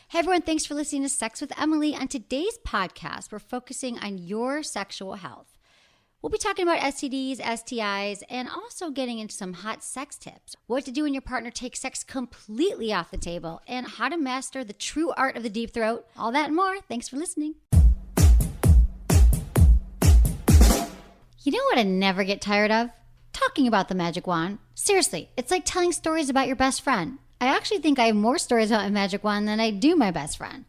Hey everyone, thanks for listening to Sex with Emily. On today's podcast, we're focusing on your sexual health. We'll be talking about STDs, STIs, and also getting into some hot sex tips. What to do when your partner takes sex completely off the table, and how to master the true art of the deep throat. All that and more. Thanks for listening. You know what I never get tired of? Talking about the magic wand. Seriously, it's like telling stories about your best friend. I actually think I have more stories about my magic wand than I do my best friend.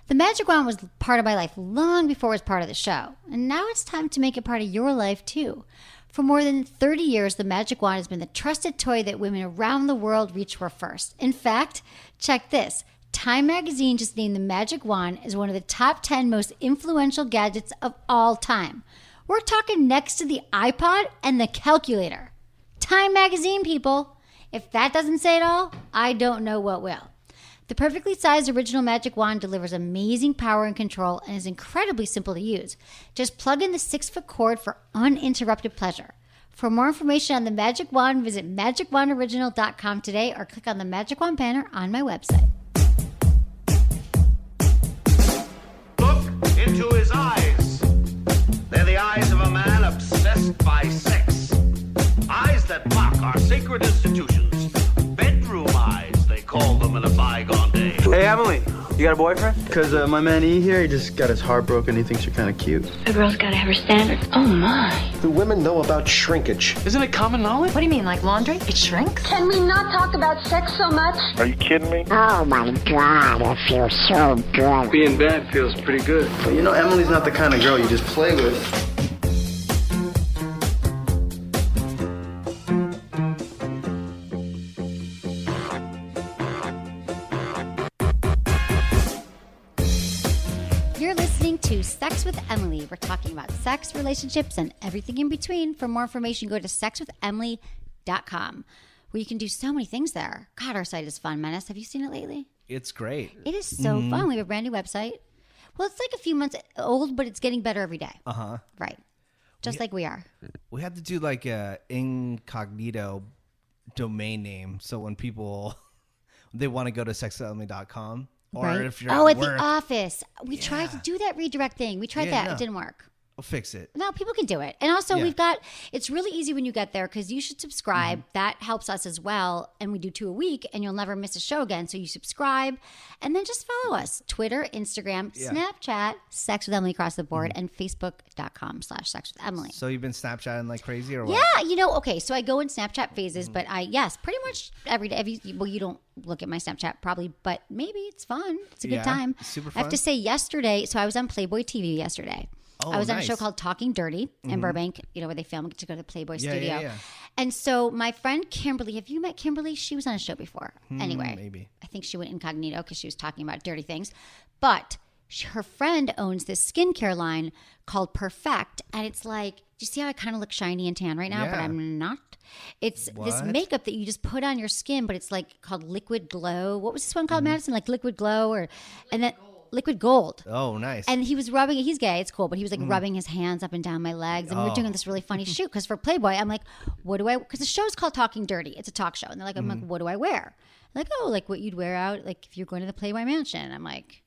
The magic wand was part of my life long before it was part of the show. And now it's time to make it part of your life too. For more than 30 years, the magic wand has been the trusted toy that women around the world reach for first. In fact, check this. Time magazine just named the magic wand as one of the top 10 most influential gadgets of all time. We're talking next to the iPod and the calculator. Time magazine, people. If that doesn't say it all, I don't know what will. The perfectly sized original magic wand delivers amazing power and control and is incredibly simple to use. Just plug in the 6-foot cord for uninterrupted pleasure. For more information on the magic wand, visit magicwandoriginal.com today or click on the magic wand banner on my website. Look into his eyes. They're the eyes of a man obsessed by sex. Eyes that mock our sacred institutions. Bedroom eyes, they call them in a bygone day. Hey, Emily, you got a boyfriend? Because my man E here, he just got his heart broken. He thinks you're kind of cute. A girl's gotta have her standards. Oh my. Do women know about shrinkage? Isn't it common knowledge? What do you mean, like laundry? It shrinks? Can we not talk about sex so much? Are you kidding me? Oh my God, it feels so good. Being bad feels pretty good. But you know, Emily's not the kind of girl you just play with. You're listening to Sex with Emily. We're talking about sex, relationships, and everything in between. For more information, go to sexwithemily.com, where you can do so many things there. God, our site is fun, Menace. Have you seen it lately? It's great. It is so fun. We have a brand new website. Well, it's like a few months old, but it's getting better every day. Uh-huh. Right. Just like we are. We had to do like a incognito domain name, so when people they want to go to sexwithemily.com. Or right. if you're at work, the office. We tried to do that redirect thing. We tried that. no. It didn't work. I'll fix it. No, people can do it. And also it's really easy when you get there because you should subscribe. That helps us as well. And we do 2 a week and you'll never miss a show again. So you subscribe and then just follow us. Twitter, Instagram, Snapchat, Sex with Emily across the board, and Facebook.com/Sex with Emily. So you've been Snapchatting like crazy or what? Yeah, okay. So I go in Snapchat phases, but pretty much every day. Well, you don't look at my Snapchat probably, but maybe it's fun. It's a good time. Super fun. I have to say yesterday, so I was on Playboy TV yesterday. Oh, I was on a nice. show called Talking Dirty in Burbank, where they film to go to the Playboy studio. Yeah. And so my friend Kimberly, have you met Kimberly? She was on a show before. Anyway, maybe. I think she went incognito because she was talking about dirty things. But her friend owns this skincare line called Perfect. And it's like, do you see how I kind of look shiny and tan right now? But I'm not. It's this makeup that you just put on your skin, but it's like called Liquid Glow. What was this one called, Madison? Like Liquid Glow Liquid Gold. Oh, nice. And he was rubbing it. He's gay. It's cool. But he was like rubbing his hands up and down my legs. And we were doing this really funny shoot. Because for Playboy, I'm like, what do I... Because the show's called Talking Dirty. It's a talk show. And they're like, I'm like, what do I wear? Like, like what you'd wear out, like if you're going to the Playboy Mansion. I'm like,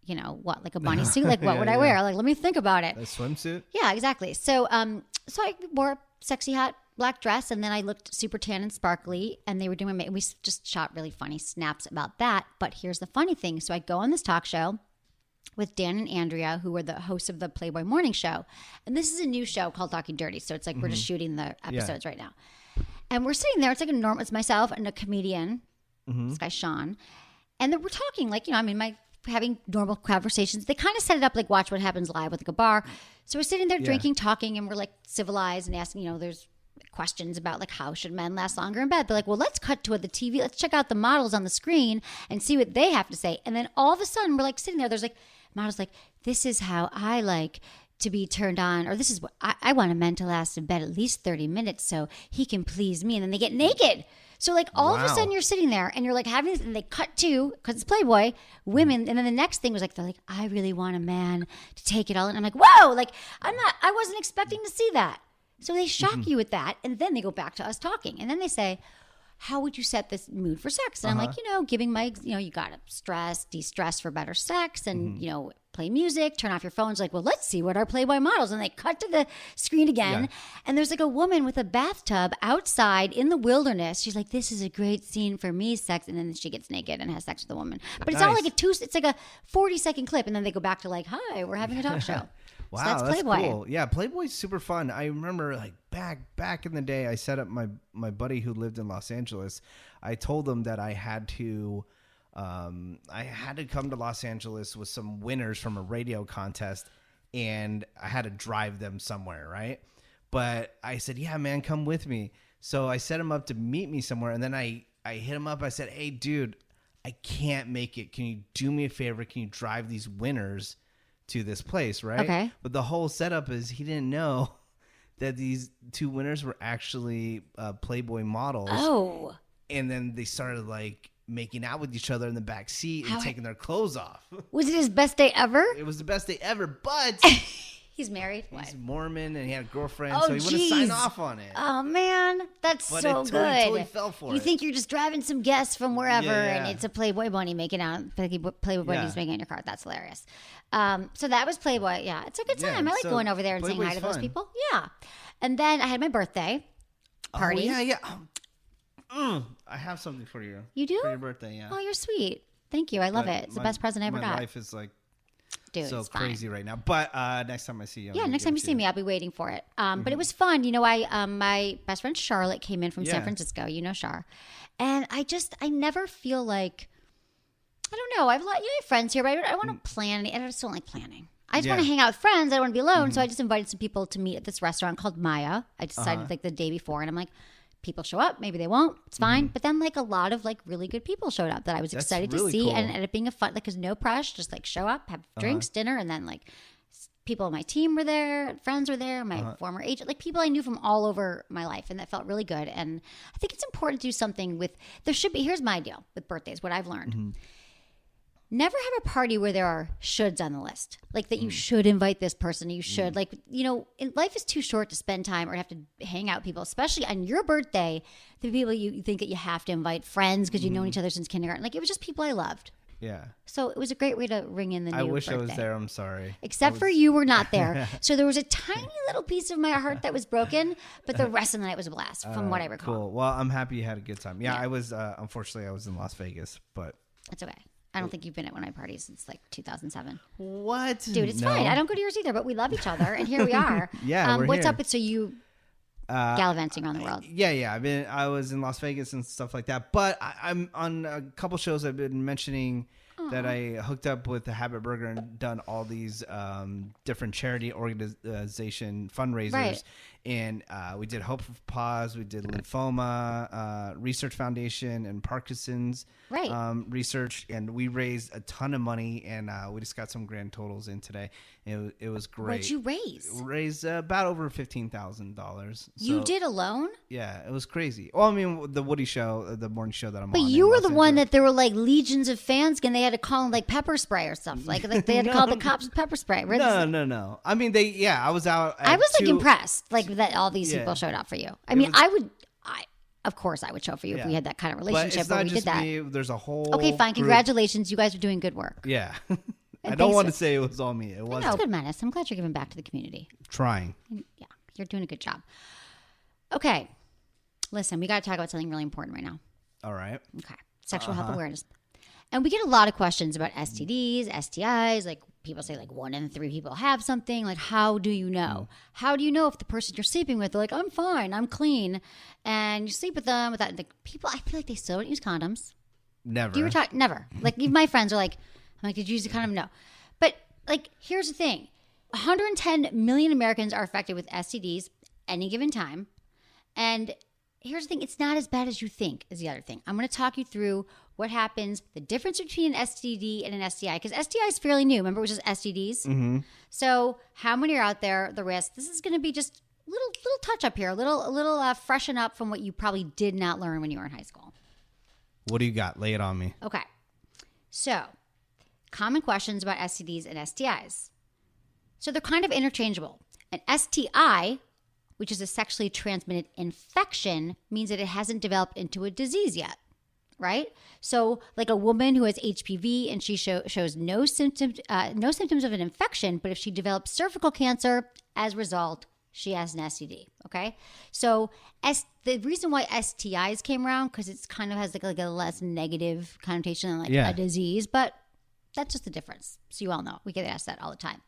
what? Like a bunny suit? Like what would I wear? Like, let me think about it. A swimsuit? Yeah, exactly. So, so I wore a sexy hot black dress, and then I looked super tan and sparkly, and they were doing we just shot really funny snaps about that. But here's the funny thing. So I go on this talk show with Dan and Andrea, who were the hosts of the Playboy Morning Show. And this is a new show called Talking Dirty. So it's like we're just shooting the episodes right now. And we're sitting there. It's like it's myself and a comedian, this guy Sean. And then we're talking like, having normal conversations. They kind of set it up like Watch What Happens Live with like a bar. So we're sitting there drinking, talking, and we're like civilized and asking, there's questions about like how should men last longer in bed. They're like, well, let's cut to the TV. Let's check out the models on the screen and see what they have to say. And then all of a sudden we're like sitting there. There's like models like, this is how I like to be turned on, or this is what I want a man to last in bed at least 30 minutes so he can please me. And then they get naked. So like all of a sudden you're sitting there and you're like having this, and they cut to, because it's Playboy, women. And then the next thing was like, they're like, I really want a man to take it all. And I'm like, whoa, like I wasn't expecting to see that. So they shock you with that. And then they go back to us talking. And then they say, how would you set this mood for sex? And I'm like, giving my, you got to stress, de-stress for better sex and, play music, turn off your phones. Like, well, let's see what our Playboy models. And they cut to the screen again. And there's like a woman with a bathtub outside in the wilderness. She's like, this is a great scene for me, sex. And then she gets naked and has sex with a woman. But it's not like it's like a 40-second clip. And then they go back to like, hi, we're having a talk show. Wow, so that's Playboy. Cool. Yeah, Playboy's super fun. I remember like back in the day, I set up my buddy who lived in Los Angeles. I told him that I had to come to Los Angeles with some winners from a radio contest, and I had to drive them somewhere, right? But I said, yeah, man, come with me. So I set him up to meet me somewhere, and then I hit him up. I said, hey, dude, I can't make it. Can you do me a favor? Can you drive these winners to this place, right? Okay. But the whole setup is he didn't know that these two winners were actually Playboy models. Oh. And then they started like making out with each other in the back seat and taking their clothes off. Was it his best day ever? It was the best day ever, but He's married. he's Mormon and he had a girlfriend, Oh, so he wouldn't sign off on it. Oh man, that's But so it good. totally fell for you it. think you're just driving some guests from wherever, and Yeah. it's a Playboy bunny making out. Playboy bunny's making out in your car. That's hilarious. So that was Playboy. Yeah, it's a good time. I like so going over there and saying hi Playboy's to those fun. people. Yeah, and then I had my birthday party. Oh, yeah. I have something for you. You do? For your birthday, yeah. Oh, you're sweet. Thank you. I love it. It's the best present I ever my got. life is like Dude, so it's fine. crazy right now. But next time I see you, Yeah, next time you see me, I'll be waiting for it. But it was fun. My best friend Charlotte came in from San Francisco. You know Char. And I never feel like, I don't know. I have friends here, but I don't want to plan. I just don't like planning. I just want to hang out with friends. I don't want to be alone. So I just invited some people to meet at this restaurant called Maya. I decided like the day before, and I'm like, people show up, maybe they won't. It's fine. But then like a lot of like really good people showed up that I was excited to really see, cool. and it ended up being a fun, like, cause no pressure, just like show up, have drinks, dinner, and then like people on my team were there, friends were there, my former agent, like people I knew from all over my life, and that felt really good. And I think it's important to do something with. Here's my deal with birthdays. What I've learned. Never have a party where there are shoulds on the list. Like that you should invite this person. You should. Like, life is too short to spend time or have to hang out with people, especially on your birthday, the people you think that you have to invite, friends because you've known each other since kindergarten. Like, it was just people I loved. Yeah. So it was a great way to ring in the new I wish birthday. I was there. I'm sorry. Except for you were not there. So there was a tiny little piece of my heart that was broken, but the rest of the night was a blast from what I recall. Cool. Well, I'm happy you had a good time. Yeah. I was, unfortunately, I was in Las Vegas, but. It's okay. I don't think you've been at one of my parties since like 2007. What? Dude, it's fine. I don't go to yours either, but we love each other, and here we are. Yeah, we're what's here. up with you gallivanting around the world? Yeah. I was in Las Vegas and stuff like that. But I'm on a couple shows. I've been mentioning that I hooked up with the Habit Burger and done all these different charity organization fundraisers. Right. And we did Hope for Pause, we did Lymphoma Research Foundation and Parkinson's research, and we raised a ton of money, and we just got some grand totals in today. It was great. What'd you raise? Raised about over $15,000. You did alone? Yeah, it was crazy. Well, I mean, the Woody Show, the morning show that I'm on. But you in were Los the one Angeles. that there were like legions of fans, and they had to call them like pepper spray or stuff. Like they had to call the cops with pepper spray. No. I mean, I was out. I was like impressed, like that all these people showed up for you. I mean, of course I would show for you if we had that kind of relationship, but we did that. Me. There's a whole. Okay, fine. group. Congratulations, you guys are doing good work. Yeah. I don't thanks want for- to say it was all me. It wasn't. No, good menace. I'm glad you're giving back to the community. Trying. Yeah, you're doing a good job. Okay, listen, we got to talk about something really important right now. All right. Okay, sexual health awareness. And we get a lot of questions about STDs, STIs. Like people say, like 1 in 3 people have something. Like, how do you know? How do you know if the person you're sleeping with, they're like, I'm fine, I'm clean, and you sleep with them without like people? I feel like they still don't use condoms. Never. Do you ever talk? Never. Like even my friends are like, I'm like, did you use a condom? No. But like, here's the thing: 110 million Americans are affected with STDs any given time, and here's the thing: it's not as bad as you think. Is the other thing. I'm going to talk you through what happens, the difference between an STD and an STI, because STI is fairly new. Remember, it was just STDs. Mm-hmm. So, how many are out there? The risk. This is going to be just a little touch up here, a little freshen up from what you probably did not learn when you were in high school. What do you got? Lay it on me. Okay. So, common questions about STDs and STIs. So, they're kind of interchangeable. An STI which is a sexually transmitted infection, means that it hasn't developed into a disease yet, right? So like a woman who has HPV and she shows no symptoms of an infection, but if she develops cervical cancer, as a result, she has an STD, okay? So the reason why STIs came around, because it's kind of has like a less negative connotation than like a disease, but that's just the difference. So you all know. We get asked that all the time.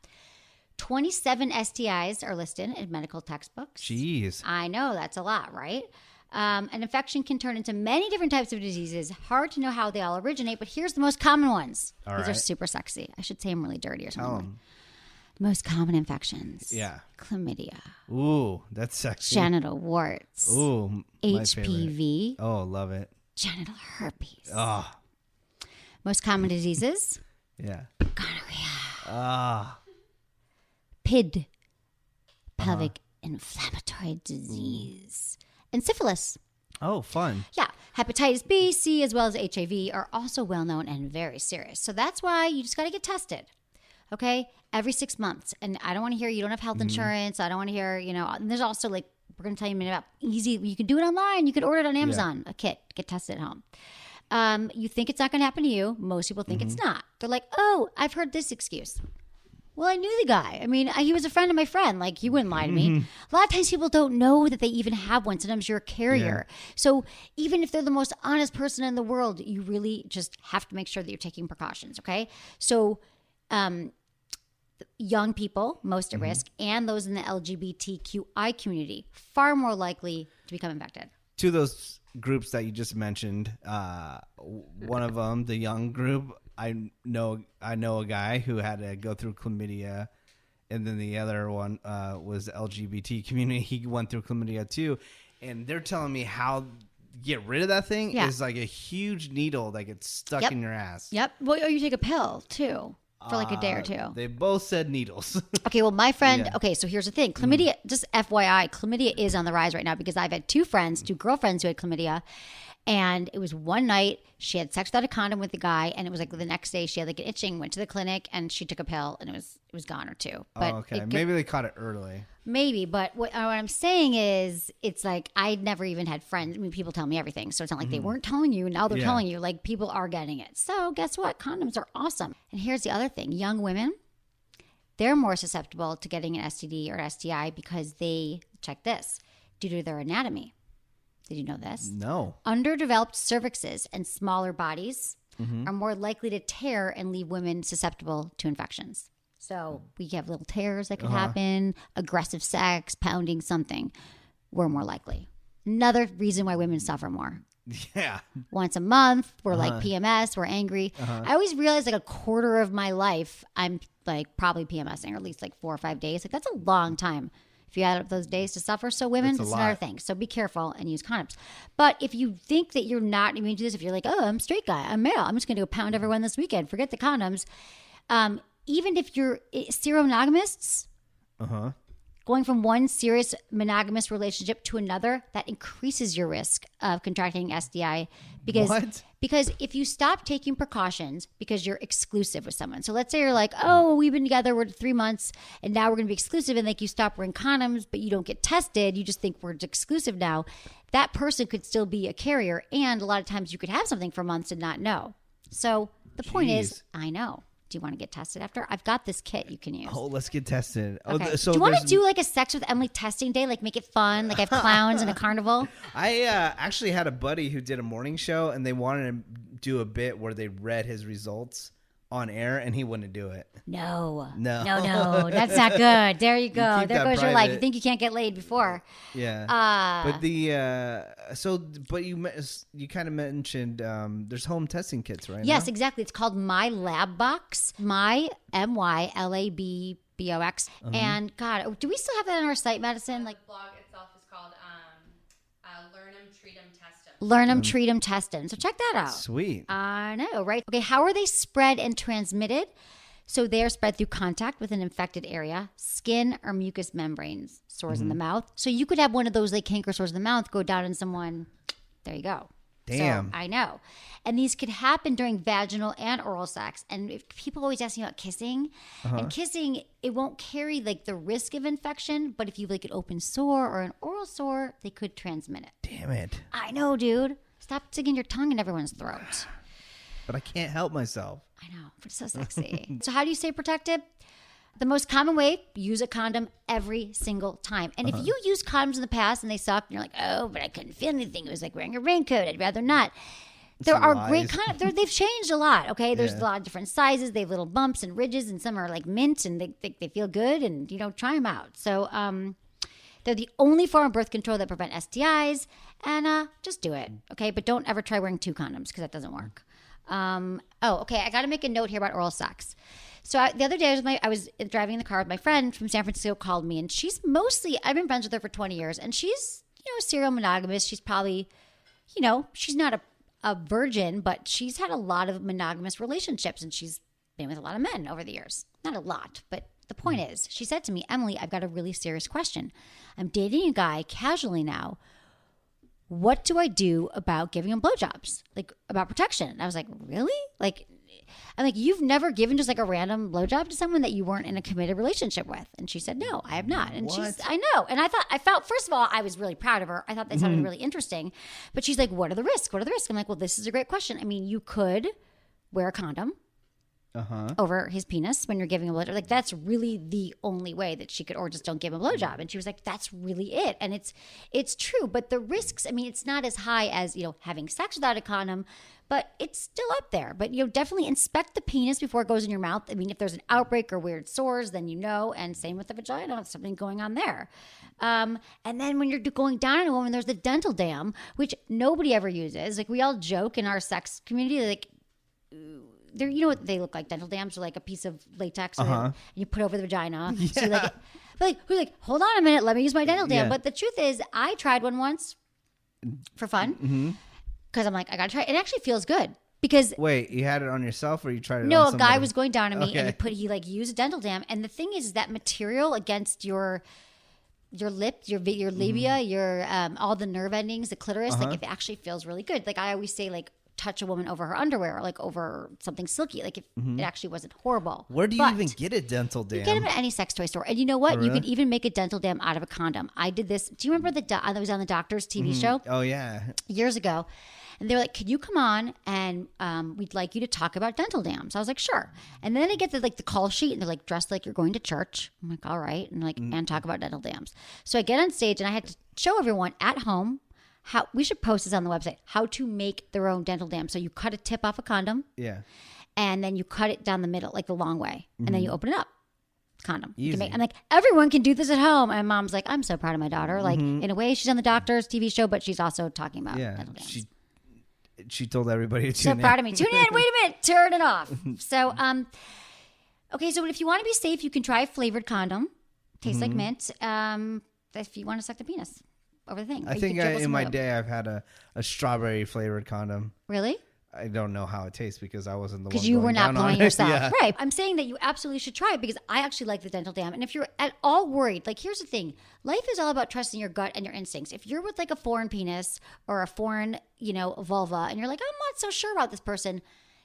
27 STIs are listed in medical textbooks. Jeez. I know, that's a lot, right? An infection can turn into many different types of diseases. Hard to know how they all originate, but here's the most common ones. These are super sexy. I should say I'm really dirty or something. The most common infections. Yeah. Chlamydia. Ooh, that's sexy. Genital warts. Ooh, my HPV. favorite. Oh, love it. Genital herpes. Oh. Most common diseases. Yeah. Gonorrhea. PID. Pelvic inflammatory disease. And syphilis. Oh, fun. Yeah. Hepatitis B, C, as well as HIV are also well known and very serious. So that's why you just got to get tested. Okay? Every 6 months. And I don't want to hear you don't have health insurance. I don't want to hear, and there's also like, we're going to tell you a minute about easy. You can do it online. You can order it on Amazon, a kit, get tested at home. You think it's not going to happen to you. Most people think it's not. They're like, oh, I've heard this excuse. Well, I knew the guy. I mean, he was a friend of my friend. Like, he wouldn't lie to me. A lot of times people don't know that they even have one. Sometimes you're a carrier. Yeah. So even if they're the most honest person in the world, you really just have to make sure that you're taking precautions, okay? So young people, most at risk, and those in the LGBTQI community, far more likely to become infected. To those groups that you just mentioned, one of them, the young group, I know a guy who had to go through chlamydia, and then the other one was the LGBT community. He went through chlamydia too, and they're telling me how get rid of that thing is like a huge needle that gets stuck in your ass. Yep. Well, or you take a pill too for like a day or two. They both said needles. Okay. Well, my friend. Yeah. Okay. So here's the thing. Chlamydia. Just FYI, chlamydia is on the rise right now because I've had two girlfriends who had chlamydia. And it was one night she had sex without a condom with the guy, and it was like the next day she had like an itching, went to the clinic, and she took a pill, and it was gone or two. But okay, maybe they caught it early. Maybe, but what I'm saying is, it's like I'd never even had friends. I mean, people tell me everything, so it's not like they weren't telling you. Now they're telling you. Like, people are getting it. So guess what? Condoms are awesome. And here's the other thing: young women, they're more susceptible to getting an STD or STI because they, check this, due to their anatomy. Did you know this? No. Underdeveloped cervixes and smaller bodies are more likely to tear and leave women susceptible to infections. So we have little tears that could happen, aggressive sex, pounding something. We're more likely. Another reason why women suffer more. Yeah. Once a month, we're like PMS, we're angry. I always realize like a quarter of my life, I'm like probably PMSing, or at least like 4 or 5 days. Like, that's a long time. If you add up those days to suffer. So women, it's another thing. So be careful and use condoms. But if you think that you're not immune to this, if you're like, oh, I'm a straight guy, I'm male, I'm just going to go pound everyone this weekend, forget the condoms. Even if you're seromonogamists, going from one serious monogamous relationship to another, that increases your risk of contracting STI. Because if you stop taking precautions because you're exclusive with someone. So let's say you're like, oh, we've been together, we're 3 months, and now we're going to be exclusive, and like you stop wearing condoms, but you don't get tested, you just think we're exclusive now. That person could still be a carrier, and a lot of times you could have something for months and not know. So the point is, I know. Do you want to get tested after? I've got this kit you can use. Oh, let's get tested. Okay. Oh, so do you want to do like a Sex with Emily testing day? Like, make it fun? Like, I have clowns and a carnival? I actually had a buddy who did a morning show, and they wanted to do a bit where they read his results on air, and he wouldn't do it. No. That's not good. There you go. You there goes your life. You think you can't get laid before. Yeah. But you kind of mentioned there's home testing kits, right? Yes, now? exactly. It's called My Lab Box. My MYLABBOX. And God, do we still have that on our site, Madison? Like, the blog itself is called Learn 'em, Treat 'em, Test 'em. Learn 'em, Treat 'em, Test 'em. So check that out. Sweet. I know, right? Okay, how are they spread and transmitted? So they are spread through contact with an infected area, skin or mucous membranes, sores in the mouth. So you could have one of those like canker sores in the mouth go down in someone. There you go. Damn. So, I know. And these could happen during vaginal and oral sex. And if people always ask me about kissing. And kissing, it won't carry like the risk of infection. But if you have like an open sore or an oral sore, they could transmit it. Damn it. I know, dude. Stop sticking your tongue in everyone's throat. But I can't help myself. I know, but it's so sexy. So how do you stay protected? The most common way, use a condom every single time. And if you used condoms in the past and they sucked, and you're like, oh, but I couldn't feel anything. It was like wearing a raincoat. I'd rather not. There are great condoms. They've changed a lot, okay? There's a lot of different sizes. They have little bumps and ridges, and some are like mint, and they feel good, and, try them out. So they're the only form of birth control that prevent STIs, and just do it, okay? But don't ever try wearing 2 condoms because that doesn't work. Okay, I got to make a note here about oral sex. So the other day I was driving in the car with my friend from San Francisco, called me, and she's I've been friends with her for 20 years, and she's, serial monogamous. She's probably, she's not a virgin, but she's had a lot of monogamous relationships, and she's been with a lot of men over the years. Not a lot, but the point is, she said to me, Emily, I've got a really serious question. I'm dating a guy casually now. What do I do about giving him blowjobs? Like, about protection? And I was like, really? I'm like, you've never given just like a random blowjob to someone that you weren't in a committed relationship with? And she said, no, I have not. And I know. And I felt, first of all, I was really proud of her. I thought they sounded really interesting. But she's like, what are the risks? What are the risks? I'm like, well, this is a great question. I mean, you could wear a condom over his penis when you're giving a blowjob. Like, that's really the only way that she could, or just don't give him a blowjob. And she was like, that's really it. And it's true. But the risks, I mean, it's not as high as, having sex without a condom, but it's still up there. But, definitely inspect the penis before it goes in your mouth. I mean, if there's an outbreak or weird sores, then and same with the vagina, if something going on there. And then when you're going down on a woman, there's the dental dam, which nobody ever uses. Like, we all joke in our sex community, like, they're, what they look like? Dental dams are like a piece of latex and you put over the vagina. Yeah. So we're like, hold on a minute, let me use my dental dam. Yeah. But the truth is, I tried one once for fun because I'm like, I gotta try it. It actually feels good because. Wait, you had it on yourself or you tried it on somebody? No, a guy was going down on me and he used a dental dam. And the thing is that material against your lips, your labia, your all the nerve endings, the clitoris, like it actually feels really good. Like, I always say, like, touch a woman over her underwear or like over something silky, like if it actually wasn't horrible. Where do you even get a dental dam? You get them at any sex toy store. And you know what? You can even make a dental dam out of a condom. I did this. Do you remember that was on the Doctor's TV show? Oh, yeah. Years ago. And they were like, could you come on and we'd like you to talk about dental dams. I was like, sure. And then I get the call sheet and they're like, dressed like you're going to church. I'm like, all right. And and talk about dental dams. So I get on stage and I had to show everyone at home how we should post this on the website, how to make their own dental dam. So you cut a tip off a condom. Yeah. And then you cut it down the middle, like the long way. And then you open it up. Condom. Easy. I'm like, everyone can do this at home. And mom's like, I'm so proud of my daughter. Like, in a way, she's on the Doctor's TV show, but she's also talking about dental dams. She told everybody to tune in. So proud of me. Tune in. Wait a minute. Turn it off. So, okay. So if you want to be safe, you can try a flavored condom. Tastes like mint. If you want to suck the penis over the thing. I think in my day I've had a strawberry flavored condom. Really? I don't know how it tastes because I wasn't the one. Because you were not blowing yourself. Yeah. Right. I'm saying that you absolutely should try it because I actually like the dental dam. And if you're at all worried, like, here's the thing. Life is all about trusting your gut and your instincts. If you're with like a foreign penis or a foreign, vulva, and you're like, I'm not so sure about this person,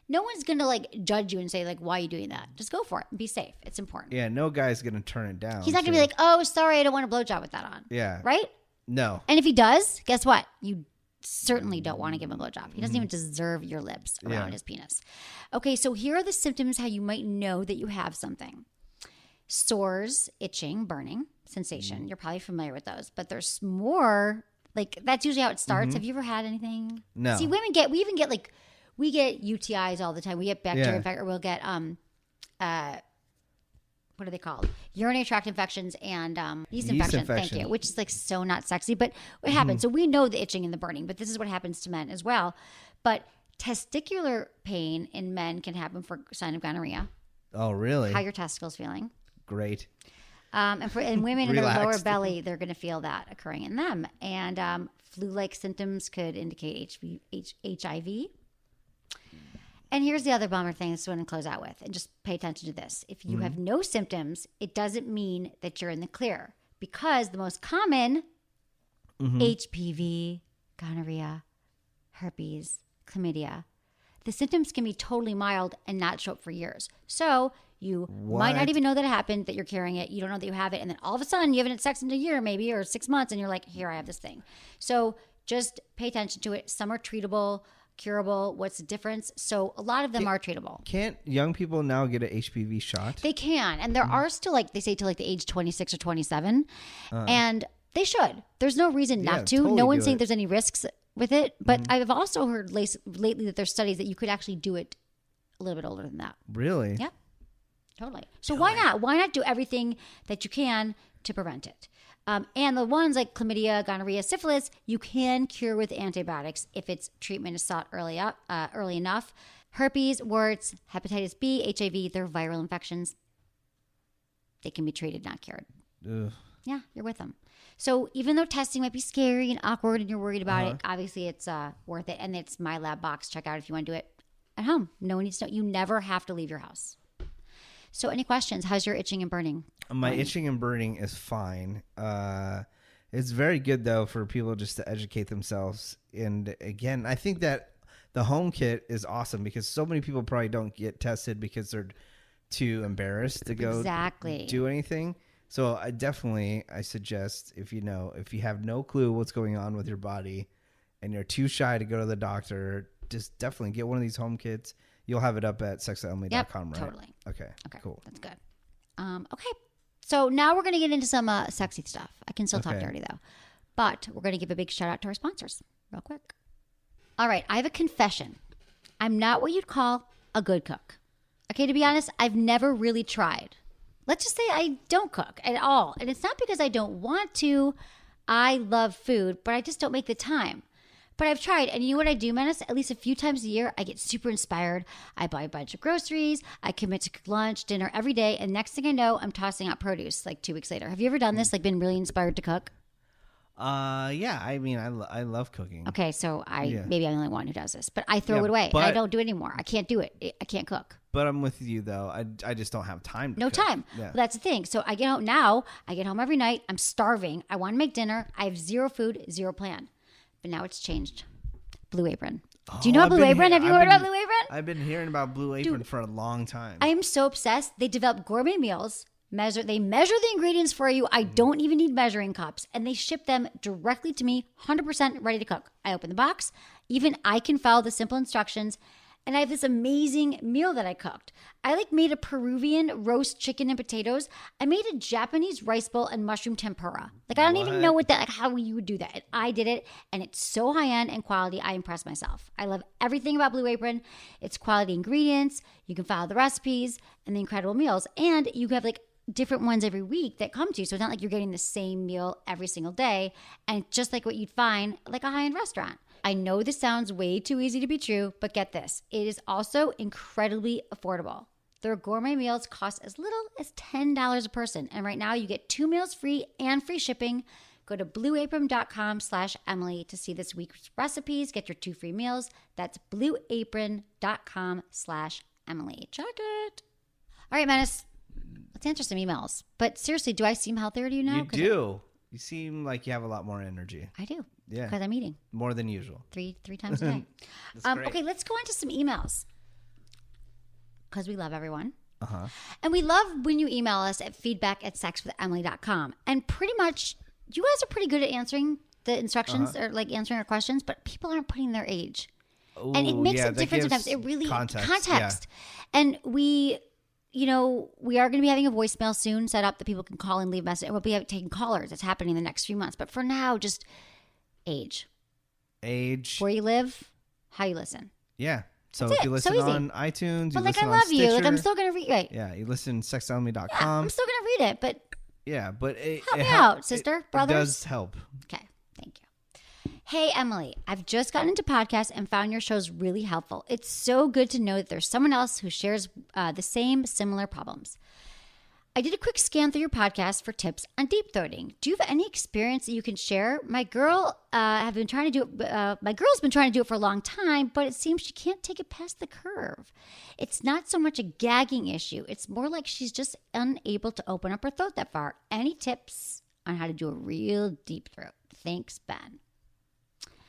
no one's going to like judge you and say like, why are you doing that? Just go for it and be safe. It's important. Yeah. No guy's going to turn it down. He's not going to be like, oh, sorry, I don't want a blowjob with that on. Yeah. Right? No. And if he does, guess what? You certainly don't want to give him a blowjob. He doesn't even deserve your lips around his penis. Okay, so here are the symptoms how you might know that you have something. Sores, itching, burning, sensation. You're probably familiar with those. But there's more. Like, that's usually how it starts. Have you ever had anything? No. See, we get UTIs all the time. We get bacteria infection, or we'll get what are they called? Urinary tract infections and yeast infection. Thank you. Which is like so not sexy, but what happens? So we know the itching and the burning, but this is what happens to men as well. But testicular pain in men can happen for a sign of gonorrhea. Oh, really? How your testicles feeling? Great. And women in their lower belly, they're going to feel that occurring in them. And flu-like symptoms could indicate HIV. And here's the other bummer thing that's what I'm going to close out with. And just pay attention to this. If you have no symptoms, it doesn't mean that you're in the clear. Because the most common HPV, gonorrhea, herpes, chlamydia. The symptoms can be totally mild and not show up for years. So you might not even know that it happened, that you're carrying it. You don't know that you have it. And then all of a sudden you haven't had sex in a year maybe or 6 months and you're like, here, I have this thing. So just pay attention to it. Some are treatable, curable. What's the difference? So a lot of them are treatable. Can't young people now get an HPV shot? They can. And there are still they say till the age 26 or 27. And they should. There's no reason not to. Totally no one's saying there's any risks with it. But I've also heard lately that there's studies that you could actually do it a little bit older than that. Really? Yeah, totally. So why not? Why not do everything that you can to prevent it? And the ones like chlamydia, gonorrhea, syphilis, you can cure with antibiotics if its treatment is sought early enough. Herpes, warts, hepatitis B, HIV, they're viral infections. They can be treated, not cured. Ugh. Yeah, you're with them. So even though testing might be scary and awkward and you're worried about it, obviously it's worth it. And it's my lab box. Check out if you want to do it at home. No one needs to know. You never have to leave your house. So any questions? How's your itching and burning? My itching and burning is fine. It's very good, though, for people just to educate themselves. And again, I think that the home kit is awesome because so many people probably don't get tested because they're too embarrassed to go do anything. So I suggest if you have no clue what's going on with your body and you're too shy to go to the doctor, just definitely get one of these home kits. You'll have it up at sexologist.com, right? Totally. Okay, cool. That's good. Okay. So now we're going to get into some sexy stuff. I can still talk dirty, though. But we're going to give a big shout out to our sponsors real quick. All right. I have a confession. I'm not what you'd call a good cook. Okay, to be honest, I've never really tried. Let's just say I don't cook at all. And it's not because I don't want to. I love food, but I just don't make the time. But I've tried, and you know what I do, Menace? At least a few times a year, I get super inspired. I buy a bunch of groceries. I commit to cook lunch, dinner every day, and next thing I know, I'm tossing out produce 2 weeks later. Have you ever done this? Been really inspired to cook? Yeah. I mean, I love cooking. Okay, so maybe I'm the only one who does this, but I throw it away. I don't do it anymore. I can't do it. I can't cook. But I'm with you, though. I just don't have time to No cook. time. Yeah. Well, that's the thing. So I get home now. I get home every night. I'm starving. I want to make dinner. I have zero food, zero plan. But now it's changed. Blue Apron. Do you know Blue Apron? Have you heard about Blue Apron? I've been hearing about Blue Apron for a long time. I am so obsessed. They develop gourmet meals. They measure the ingredients for you. I don't even need measuring cups. And they ship them directly to me, 100% ready to cook. I open the box. Even I can follow the simple instructions. And I have this amazing meal that I cooked. I made a Peruvian roast chicken and potatoes. I made a Japanese rice bowl and mushroom tempura. I don't even know how you would do that. And I did it, and it's so high-end and quality, I impressed myself. I love everything about Blue Apron. It's quality ingredients. You can follow the recipes and the incredible meals. And you have different ones every week that come to you. So it's not like you're getting the same meal every single day. And just like what you'd find a high-end restaurant. I know this sounds way too easy to be true, but get this. It is also incredibly affordable. Their gourmet meals cost as little as $10 a person. And right now you get 2 meals free and free shipping. Go to blueapron.com/Emily to see this week's recipes. Get your 2 free meals. That's blueapron.com/Emily. Check it. All right, Menace. Let's answer some emails. But seriously, do I seem healthier to you now? You do. You seem like you have a lot more energy. I do. Yeah. Because I'm eating. More than usual. Three times a day. Okay, let's go on to some emails. Because we love everyone. And we love when you email us at feedback@sexwithemily.com. And pretty much, you guys are pretty good at answering the instructions or answering our questions, but people aren't putting their age. Ooh, and it makes a difference sometimes. It really context. Yeah. And we are going to be having a voicemail soon set up that people can call and leave a message. And we'll be taking callers. It's happening in the next few months. But for now, just age. Where you live, how you listen. Yeah. So if you listen on iTunes, but you listen I love on Stitcher, you. I'm still going to read it. Yeah, you listen sexologist.com. Yeah, I'm still going to read it, but help me out, sister, brothers. It does help. Okay, thank you. Hey, Emily, I've just gotten into podcasts and found your shows really helpful. It's so good to know that there's someone else who shares the similar problems. I did a quick scan through your podcast for tips on deep throating. Do you have any experience that you can share? My girl's been trying to do it for a long time, but it seems she can't take it past the curve. It's not so much a gagging issue. It's more like she's just unable to open up her throat that far. Any tips on how to do a real deep throat? Thanks, Ben.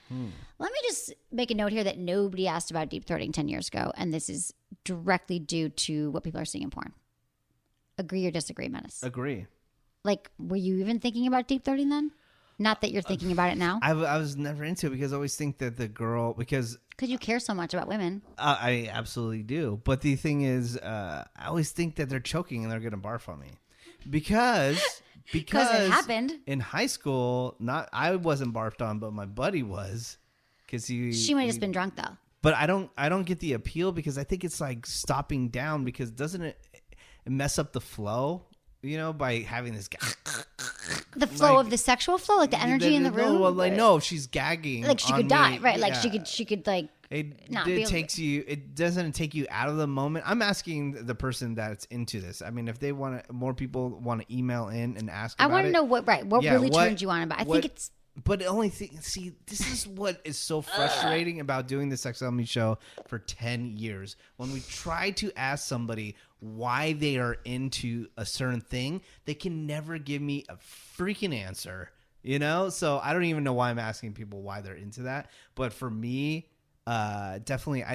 Let me just make a note here that nobody asked about deep throating 10 years ago, and this is directly due to what people are seeing in porn. Agree or disagree, Menace? Agree. Like, were you even thinking about deep throating then? Not that you're thinking about it now. I was never into it because I always think that the girl because you care so much about women. I absolutely do. But the thing is, I always think that they're choking and they're gonna barf on me because it happened in high school. I wasn't barfed on, but my buddy was because she might have just been drunk though. But I don't get the appeal because I think it's like stopping down because doesn't it mess up the flow? You know, by having this the flow of the sexual flow, like the energy in the room. No, well, like no, if she's gagging, like she could die, right? Like she could like. It doesn't take you out of the moment. I'm asking the person that's into this. I mean, if they want more people want to email in and ask. I want to know what really what, turned you on about. I think it's. But the only thing, see, this is what is so frustrating about doing the Sex Element show for 10 years. When we try to ask somebody why they are into a certain thing, they can never give me a freaking answer, you know? So I don't even know why I'm asking people why they're into that. But for me, definitely,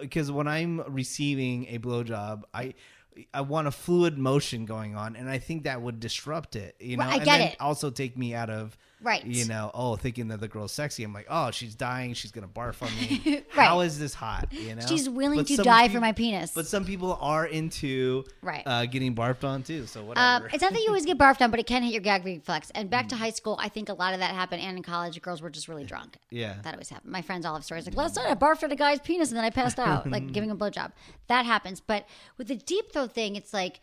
because when I'm receiving a blowjob, I want a fluid motion going on, and I think that would disrupt it, you know? Well, I get it. Also take me out of, right. You know, thinking that the girl's sexy. I'm like, oh, she's dying. She's going to barf on me. Right. How is this hot, you know? She's willing to die for my penis. But some people are into getting barfed on, too, so whatever. It's not that you always get barfed on, but it can hit your gag reflex. And back to high school, I think a lot of that happened, and in college, girls were just really drunk. Yeah. That always happened. My friends all have stories like, last night I barfed on a guy's penis, and then I passed out, like giving a blowjob. That happens. But with the deep throat thing, it's like,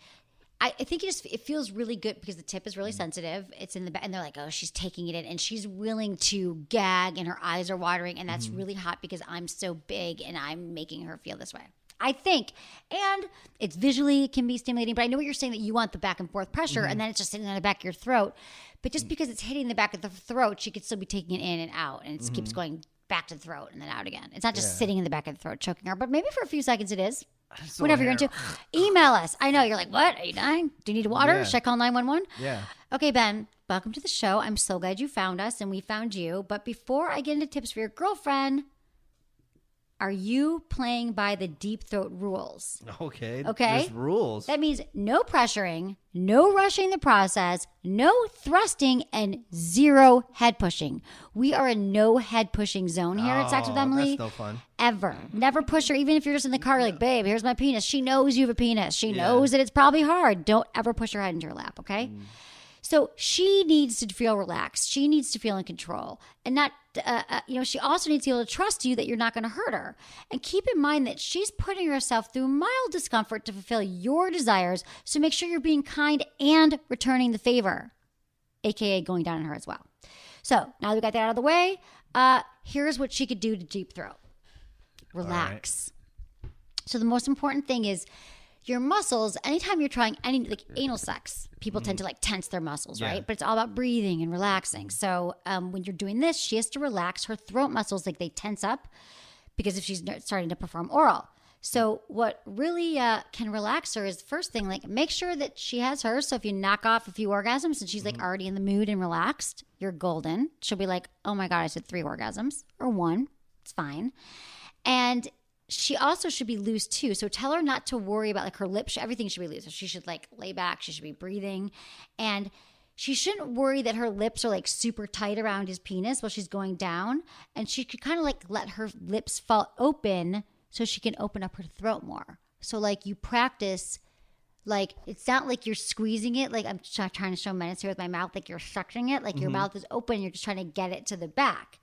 I think it feels really good because the tip is really sensitive. It's in the back, and they're like, oh, she's taking it in, and she's willing to gag, and her eyes are watering, and that's really hot because I'm so big, and I'm making her feel this way. I think, and it's visually it can be stimulating. But I know what you're saying that you want the back and forth pressure, and then it's just sitting in the back of your throat. But just because it's hitting the back of the throat, she could still be taking it in and out, and it keeps going back to the throat and then out again. It's not just sitting in the back of the throat choking her, but maybe for a few seconds it is. Whatever you're into. Email us. I know you're like, what? Are you dying? Do you need water? Yeah. Should I call 911? Yeah. Okay, Ben, welcome to the show. I'm so glad you found us and we found you. But before I get into tips for your girlfriend, are you playing by the deep throat rules? Okay. Okay. There's rules. That means no pressuring, no rushing the process, no thrusting, and zero head pushing. We are a no head pushing zone here at Sex with Emily. That's no fun. Ever. Never push her, even if you're just in the car, you're like, babe, here's my penis. She knows you have a penis. She knows that it's probably hard. Don't ever push her head into your lap, okay? So she needs to feel relaxed. She needs to feel in control. And not, she also needs to be able to trust you that you're not going to hurt her. And keep in mind that she's putting herself through mild discomfort to fulfill your desires. So make sure you're being kind and returning the favor, AKA going down on her as well. So now that we got that out of the way, here's what she could do to deep throat. Relax. Right. So the most important thing is your muscles. Anytime you're trying any like anal sex, people tend to like tense their muscles, right? But it's all about breathing and relaxing. So when you're doing this, she has to relax her throat muscles, like they tense up, because if she's starting to perform oral. So what really can relax her is the first thing, like make sure that she has hers. So if you knock off a few orgasms and she's like already in the mood and relaxed, you're golden. She'll be like, oh my God, I said 3 orgasms or 1. It's fine. And she also should be loose too. So tell her not to worry about like her lips. Everything should be loose. So she should like lay back. She should be breathing. And she shouldn't worry that her lips are like super tight around his penis while she's going down. And she could kind of like let her lips fall open so she can open up her throat more. So like you practice, like it's not like you're squeezing it. Like I'm trying to show Menace here with my mouth. Like you're suctioning it. Like your mouth is open. You're just trying to get it to the back.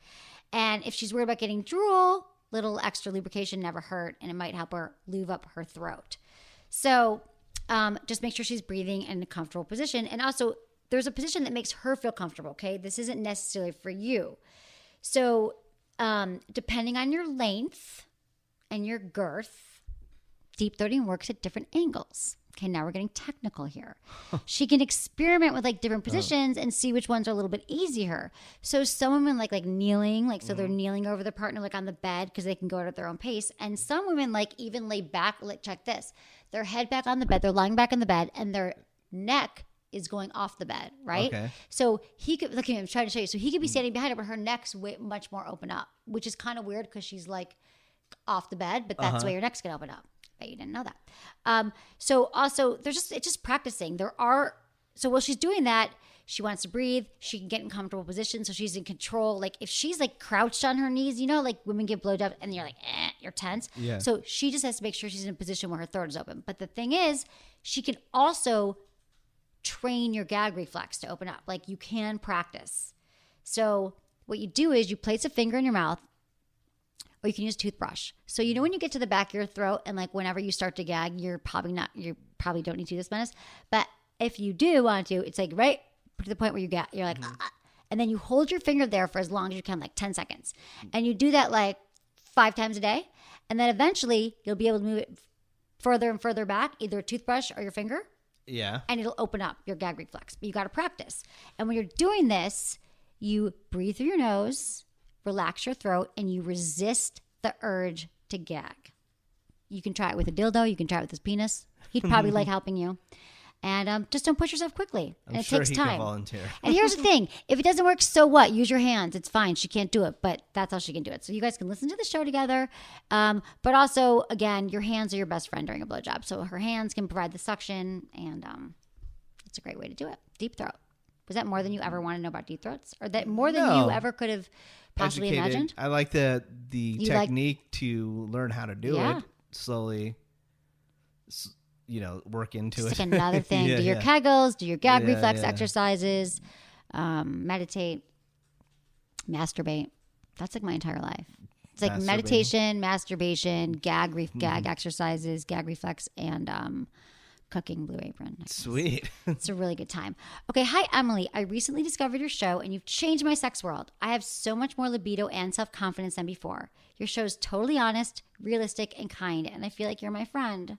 And if she's worried about getting drool, little extra lubrication never hurt, and it might help her lube up her throat. So just make sure she's breathing in a comfortable position. And also, there's a position that makes her feel comfortable, okay? This isn't necessarily for you. So depending on your length and your girth, deep throating works at different angles. Okay, now we're getting technical here. She can experiment with like different positions and see which ones are a little bit easier. So some women like kneeling, like so they're kneeling over their partner like on the bed because they can go at their own pace. And some women like even lay back, like check this, their head back on the bed, they're lying back in the bed and their neck is going off the bed, right? Okay. So he could, look at me, I'm trying to show you. So he could be standing behind her, but her neck's much more open up, which is kind of weird because she's like off the bed, but that's the way your neck's gonna open up. But you didn't know that. So also it's just practicing. So while she's doing that, she wants to breathe. She can get in comfortable position, so she's in control. Like if she's like crouched on her knees, like women give blowjobs and you're like, you're tense. Yeah. So she just has to make sure she's in a position where her throat is open. But the thing is, she can also train your gag reflex to open up. Like you can practice. So what you do is you place a finger in your mouth, or you can use a toothbrush. So when you get to the back of your throat and like whenever you start to gag, you probably don't need to do this, Menace. But if you do want to, it's like right to the point where you're like, and then you hold your finger there for as long as you can, like 10 seconds. And you do that like 5 times a day. And then eventually you'll be able to move it further and further back, either a toothbrush or your finger. Yeah. And it'll open up your gag reflex. But you got to practice. And when you're doing this, you breathe through your nose, relax your throat, and you resist the urge to gag. You can try it with a dildo. You can try it with his penis. He'd probably like helping you. And just don't push yourself quickly. And it takes time. Could volunteer. And here's the thing. If it doesn't work, so what? Use your hands. It's fine. She can't do it, but that's how she can do it. So you guys can listen to the show together. But also, again, your hands are your best friend during a blowjob. So her hands can provide the suction, and it's a great way to do it. Deep throat. Was that more than you ever want to know about deep throats? Or that more than you ever could have possibly imagined? I like the technique to learn how to do it slowly. Work into just it. Like another thing. Do your Kegels, do your gag reflex exercises, meditate, masturbate. That's like my entire life. It's like meditation, masturbation, gag exercises, gag reflex, and cooking Blue Apron. Sweet. It's a really good time. Okay, hi Emily. I recently discovered your show and you've changed my sex world. I have so much more libido and self-confidence than before. Your show is totally honest, realistic, and kind, and I feel like you're my friend.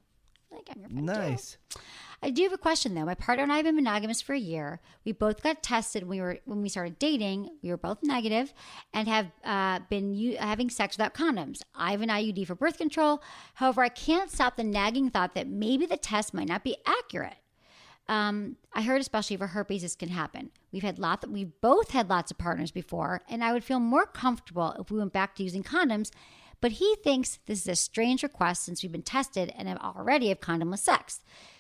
Like I'm your friend. Nice. Too. I do have a question though. My partner and I have been monogamous for a year. We both got tested when we started dating. We were both negative and have been having sex without condoms. I have an IUD for birth control. However, I can't stop the nagging thought that maybe the test might not be accurate. I heard especially for herpes this can happen. We've both had lots of partners before, and I would feel more comfortable if we went back to using condoms. But he thinks this is a strange request since we've been tested and have already have condomless sex.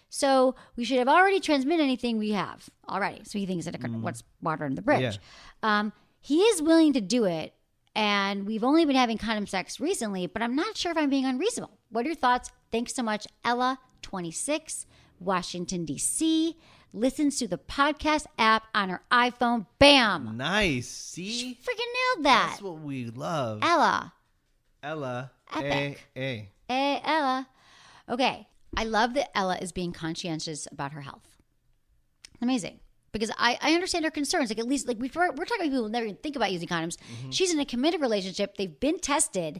So we should have already transmitted anything we have already. So he thinks that what's water under the bridge. Yeah. He is willing to do it, and we've only been having condom sex recently, but I'm not sure if I'm being unreasonable. What are your thoughts? Thanks so much, Ella, 26, Washington, D.C., listens to the podcast app on her iPhone. Bam! Nice. See? She freaking nailed that. That's what we love. Ella. Epic. Hey, Ella. Okay. I love that Ella is being conscientious about her health. Amazing. Because I understand her concerns. Like at least like we're talking about people who never even think about using condoms. Mm-hmm. She's in a committed relationship. They've been tested.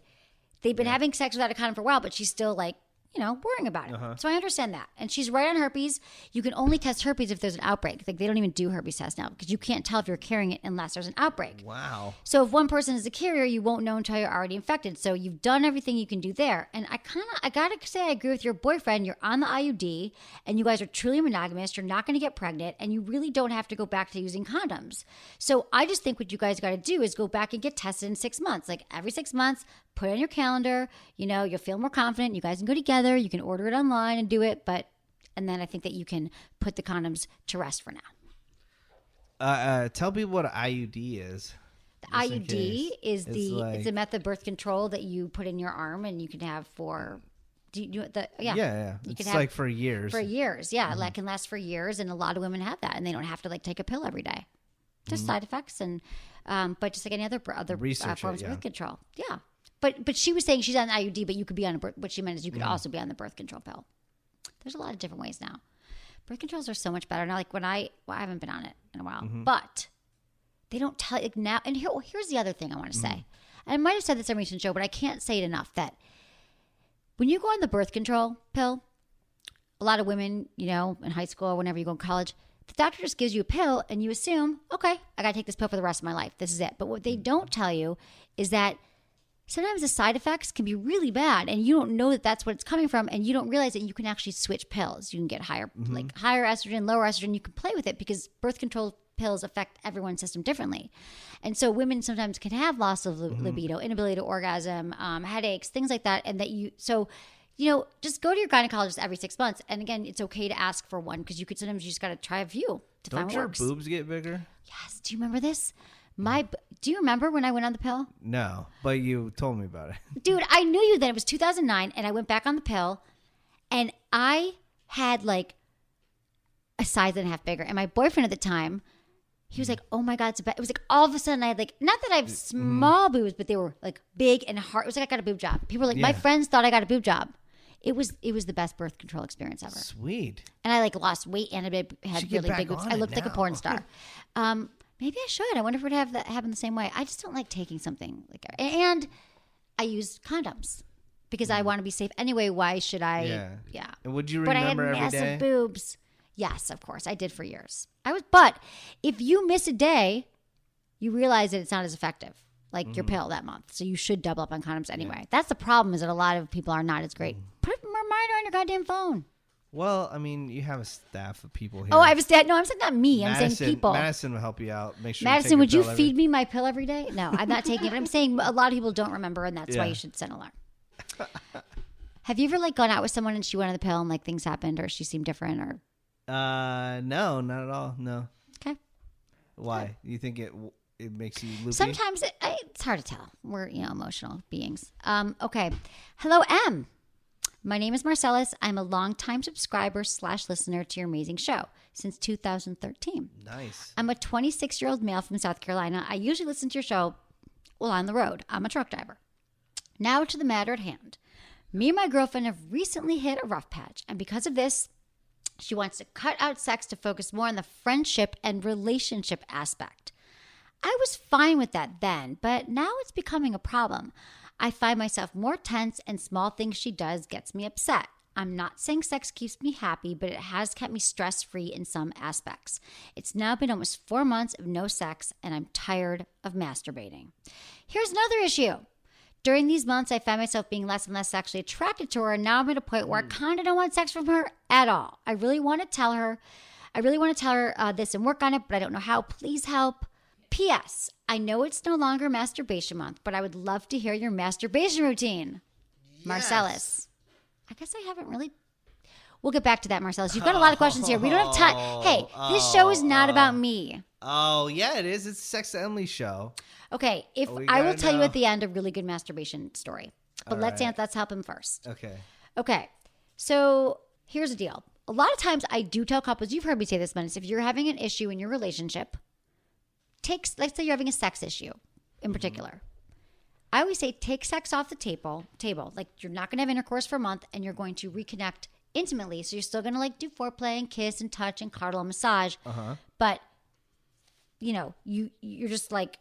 They've been having sex without a condom for a while, but she's still like, worrying about it. So I understand that. And she's right on herpes. You can only test herpes if there's an outbreak. Like they don't even do herpes tests now because you can't tell if you're carrying it unless there's an outbreak. Wow. So if one person is a carrier, you won't know until you're already infected. So you've done everything you can do there. And I gotta say, I agree with your boyfriend. You're on the IUD and you guys are truly monogamous. You're not going to get pregnant and you really don't have to go back to using condoms. So I just think what you guys got to do is go back and get tested in 6 months. Like every 6 months, put it on your calendar. You'll feel more confident. You guys can go together. You can order it online and do it. And then I think that you can put the condoms to rest for now. Tell people what IUD is. The IUD is it's a method of birth control that you put in your arm and you can have for Yeah. It's like for years. For years, yeah. Mm-hmm. That can last for years, and a lot of women have that, and they don't have to take a pill every day. Just side effects, and but just like any other forms of birth control. Yeah. But she was saying she's on IUD, but you could be on what she meant is you could also be on the birth control pill. There's a lot of different ways now. Birth controls are so much better now. Like I haven't been on it in a while, but they don't tell you now. And here's the other thing I want to say. And I might have said this on a recent show, but I can't say it enough that when you go on the birth control pill, a lot of women, in high school or whenever you go to college, the doctor just gives you a pill and you assume, okay, I got to take this pill for the rest of my life. This is it. But what they don't tell you is that sometimes the side effects can be really bad, and you don't know that that's what it's coming from, and you don't realize that you can actually switch pills. You can get higher estrogen, lower estrogen. You can play with it because birth control pills affect everyone's system differently. And so women sometimes can have loss of libido, inability to orgasm, headaches, things like that. And just go to your gynecologist every 6 months. And again, it's okay to ask for one because sometimes you just got to try a few to find what works. Don't your boobs get bigger? Yes. Do you remember this? Do you remember when I went on the pill? No, but you told me about it. Dude, I knew you then. It was 2009 and I went back on the pill and I had like a size and a half bigger. And my boyfriend at the time, he was like, oh my God, it was like all of a sudden I had like, not that I have small boobs, but they were like big and hard. It was like I got a boob job. People were like, my friends thought I got a boob job. It was the best birth control experience ever. Sweet. And I like lost weight and I had really big boobs. I looked like a porn star. Maybe I should. I wonder if it would have that happen the same way. I just don't like taking something like, and I use condoms because I want to be safe anyway. Why should I? Yeah. And would you remember but I had every massive day? boobs. Yes, of course. I did for years. But if you miss a day, you realize that it's not as effective, like your pill that month. So you should double up on condoms anyway. Yeah. That's the problem, is that a lot of people are not as great. Put a reminder on your goddamn phone. Well, I mean, you have a staff of people here. Oh, I have a staff. No, I'm saying not me. I'm saying people. Madison will help you out. Make sure. Madison, would you feed me my pill every day? No, I'm not taking it. But I'm saying a lot of people don't remember, and that's why you should send an alarm. Have you ever like gone out with someone and she went on the pill and like things happened, or she seemed different, or? No, not at all. No. Okay. Why? You think it makes you loopy? Sometimes it's hard to tell. We're emotional beings. Okay. Hello, M. My name is Marcellus. I'm a longtime subscriber / listener to your amazing show since 2013. Nice. I'm a 26-year-old male from South Carolina. I usually listen to your show while on the road. I'm a truck driver. Now to the matter at hand. Me and my girlfriend have recently hit a rough patch, and because of this, she wants to cut out sex to focus more on the friendship and relationship aspect. I was fine with that then, but now it's becoming a problem. I find myself more tense, and small things she does gets me upset. I'm not saying sex keeps me happy, but it has kept me stress-free in some aspects. It's now been almost 4 months of no sex, and I'm tired of masturbating. Here's another issue. During these months, I found myself being less and less sexually attracted to her, and now I'm at a point where I kind of don't want sex from her at all. I really want to tell her this and work on it, but I don't know how. Please help. P.S. I know it's no longer masturbation month, but I would love to hear your masturbation routine. Yes. Marcellus. I guess I haven't really. We'll get back to that, Marcellus. You've got a lot of questions here. We don't have time. Hey, this show is not about me. Oh, yeah, it is. It's Sex Emily show. Okay, I will tell you at the end a really good masturbation story. But let's help him first. Okay. So here's the deal. A lot of times I do tell couples, you've heard me say this, Menace, if you're having an issue in your relationship, let's say you're having a sex issue in particular. I always say take sex off the table. Like you're not going to have intercourse for a month and you're going to reconnect intimately. So you're still going to like do foreplay and kiss and touch and cuddle and massage. But, you're just like,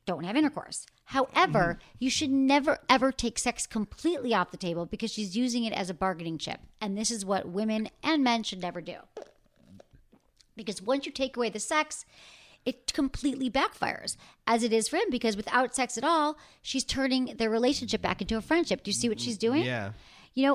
don't have intercourse. However, you should never, ever take sex completely off the table because she's using it as a bargaining chip. And this is what women and men should never do. Because once you take away the sex, it completely backfires, as it is for him, because without sex at all, she's turning their relationship back into a friendship. Do you see what she's doing? Yeah.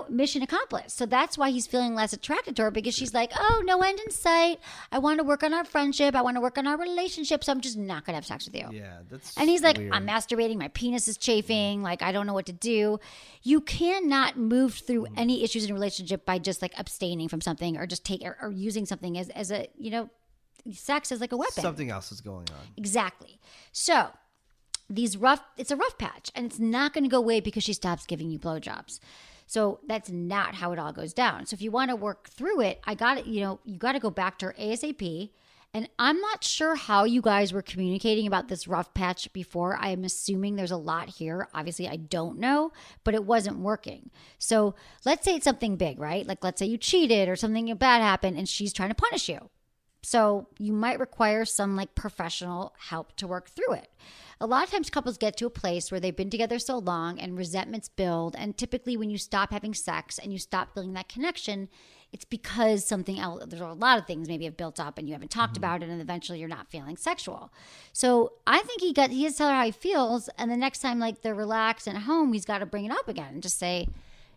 Mission accomplished. So that's why he's feeling less attracted to her, because she's like, oh, no end in sight. I want to work on our friendship. I want to work on our relationship. So I'm just not going to have sex with you. Yeah, that's And he's like, weird. I'm masturbating. My penis is chafing. Like, I don't know what to do. You cannot move through any issues in a relationship by just like abstaining from something or just or using something as a, sex is like a weapon. Something else is going on. Exactly. So it's a rough patch, and it's not going to go away because she stops giving you blowjobs. So that's not how it all goes down. So if you want to work through it, you got to go back to her ASAP. And I'm not sure how you guys were communicating about this rough patch before. I am assuming there's a lot here. Obviously, I don't know, but it wasn't working. So let's say it's something big, right? Like let's say you cheated or something bad happened and she's trying to punish you. So you might require some like professional help to work through it. A lot of times couples get to a place where they've been together so long and resentments build. And typically when you stop having sex and you stop feeling that connection, it's because something else, there's a lot of things maybe have built up and you haven't talked about it, and eventually you're not feeling sexual. So I think he has to tell her how he feels, and the next time like they're relaxed and at home, he's got to bring it up again and just say,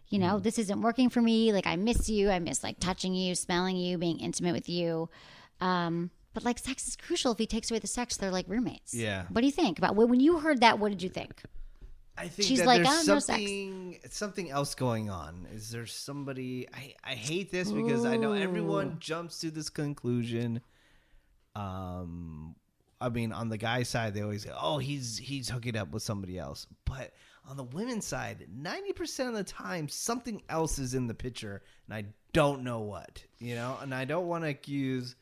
you know, this isn't working for me. Like, I miss you. I miss like touching you, smelling you, being intimate with you. But like, sex is crucial. If he takes away the sex, they're like roommates. Yeah. What do you think about when you heard that? What did you think? I think she's that like, there's no something else going on. Is there somebody? I hate this because I know everyone jumps to this conclusion. I mean, on the guy's side, they always say, "Oh, he's hooking up with somebody else," but on the women's side, 90% of the time, something else is in the picture, and I don't know what. You know, and I don't want to accuse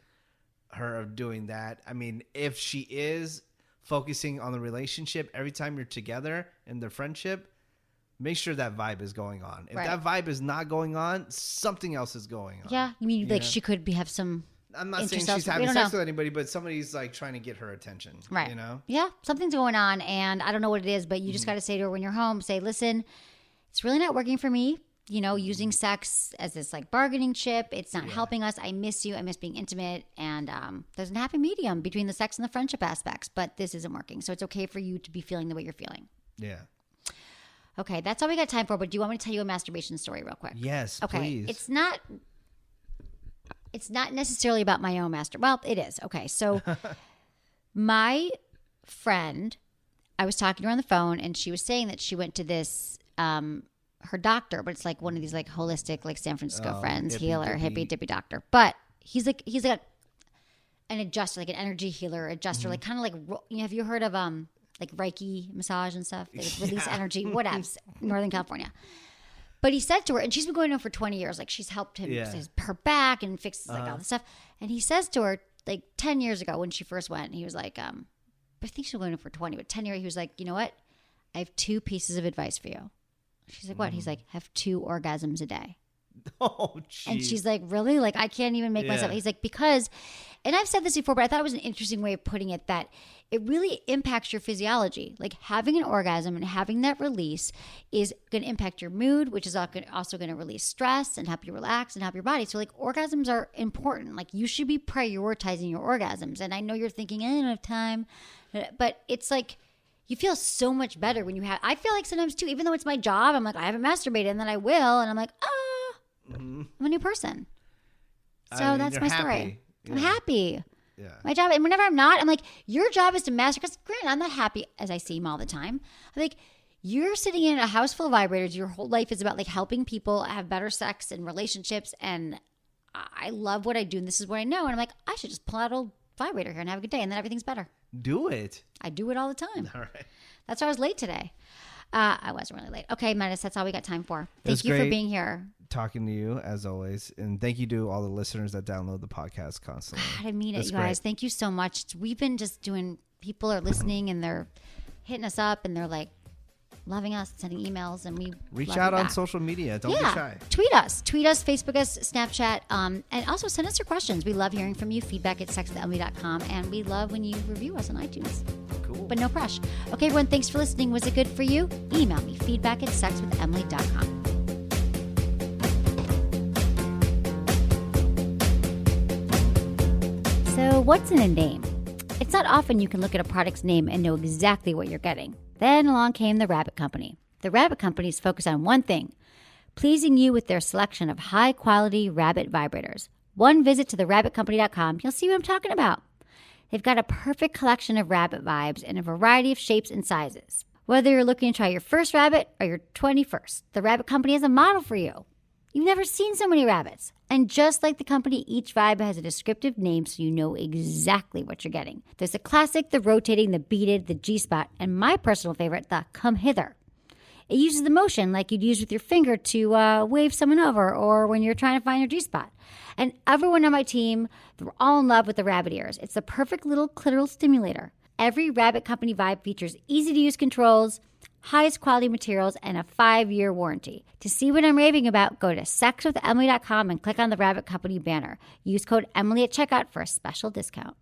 her of doing that. I mean, if she is focusing on the relationship every time you're together in the friendship, make sure that vibe is going on. If that vibe is not going on, something else is going on. Yeah, you mean like she could have some. I'm not saying she's having sex with anybody, but somebody's like trying to get her attention. Right. You know? Yeah, something's going on, and I don't know what it is, but you just got to say to her when you're home, say, listen, it's really not working for me. You know, using sex as this like bargaining chip, it's not helping us. I miss you. I miss being intimate. And there's a happy medium between the sex and the friendship aspects, but this isn't working. So it's okay for you to be feeling the way you're feeling. Yeah. Okay, that's all we got time for, but do you want me to tell you a masturbation story real quick? Yes, okay. Please. It's not necessarily about my own well, it is. Okay, so my friend, I was talking to her on the phone, and she was saying that she went to this her doctor, but it's like one of these like holistic like San Francisco friends, hippie dippy doctor. But he's like an adjuster, like an energy healer adjuster, like kind of like, you know, have you heard of like Reiki massage and stuff? They release energy, whatever, Northern California. But he said to her, and she's been going to him for 20 years, like she's helped him her back and fix like all this stuff. And he says to her like 10 years ago when she first went, he was like, I think she was going to him for 20, but 10 years, he was like, you know what? I have 2 pieces of advice for you. She's like, what? He's like, have 2 orgasms a day. Oh, geez. And she's like, really? Like, I can't even make myself. He's like, because, and I've said this before, but I thought it was an interesting way of putting it, that it really impacts your physiology. Like having an orgasm and having that release is going to impact your mood, which is also going to release stress and help you relax and help your body. So like orgasms are important. Like you should be prioritizing your orgasms. And I know you're thinking, I don't have time, but it's like, you feel so much better when you have. I feel like sometimes too, even though it's my job, I'm like, I haven't masturbated, and then I will, and I'm like, I'm a new person. So that's my story. Yeah. I'm happy. Yeah. My job, and whenever I'm not, I'm like, your job is to masturbate. Because granted, I'm not happy as I seem all the time. I'm like, you're sitting in a house full of vibrators. Your whole life is about like helping people have better sex and relationships, and I love what I do, and this is what I know. And I'm like, I should just pull out a vibrator here and have a good day, and then everything's better. Do it. I do it all the time. All right. That's why I was late today. I wasn't really late. Okay, Menace, that's all we got time for. Thank you for being here. Talking to you as always, and thank you to all the listeners that download the podcast constantly. God, I mean it, you guys. Thank you so much. We've been just doing. People are listening and they're hitting us up and they're like loving us, sending emails, and we reach out on social media. Don't be shy. Tweet us, Facebook us, Snapchat, and also send us your questions. We love hearing from you. Feedback at sexwithemily.com, and we love when you review us on iTunes. Cool. But no pressure. Okay, everyone, thanks for listening. Was it good for you? Email me, feedback at sexwithemily.com. So what's in a name? It's not often you can look at a product's name and know exactly what you're getting. Then along came the Rabbit Company. The Rabbit Company is focused on one thing, pleasing you with their selection of high-quality rabbit vibrators. One visit to therabbitcompany.com, you'll see what I'm talking about. They've got a perfect collection of rabbit vibes in a variety of shapes and sizes. Whether you're looking to try your first rabbit or your 21st, the Rabbit Company is a model for you. You've never seen so many rabbits. And just like the company, each vibe has a descriptive name so you know exactly what you're getting. There's the classic, the rotating, the beaded, the G-spot, and my personal favorite, the come hither. It uses the motion like you'd use with your finger to wave someone over or when you're trying to find your G-spot. And everyone on my team, they're all in love with the rabbit ears. It's the perfect little clitoral stimulator. Every Rabbit Company vibe features easy-to-use controls, highest quality materials, and a 5-year warranty. To see what I'm raving about, go to sexwithemily.com and click on the Rabbit Company banner. Use code Emily at checkout for a special discount.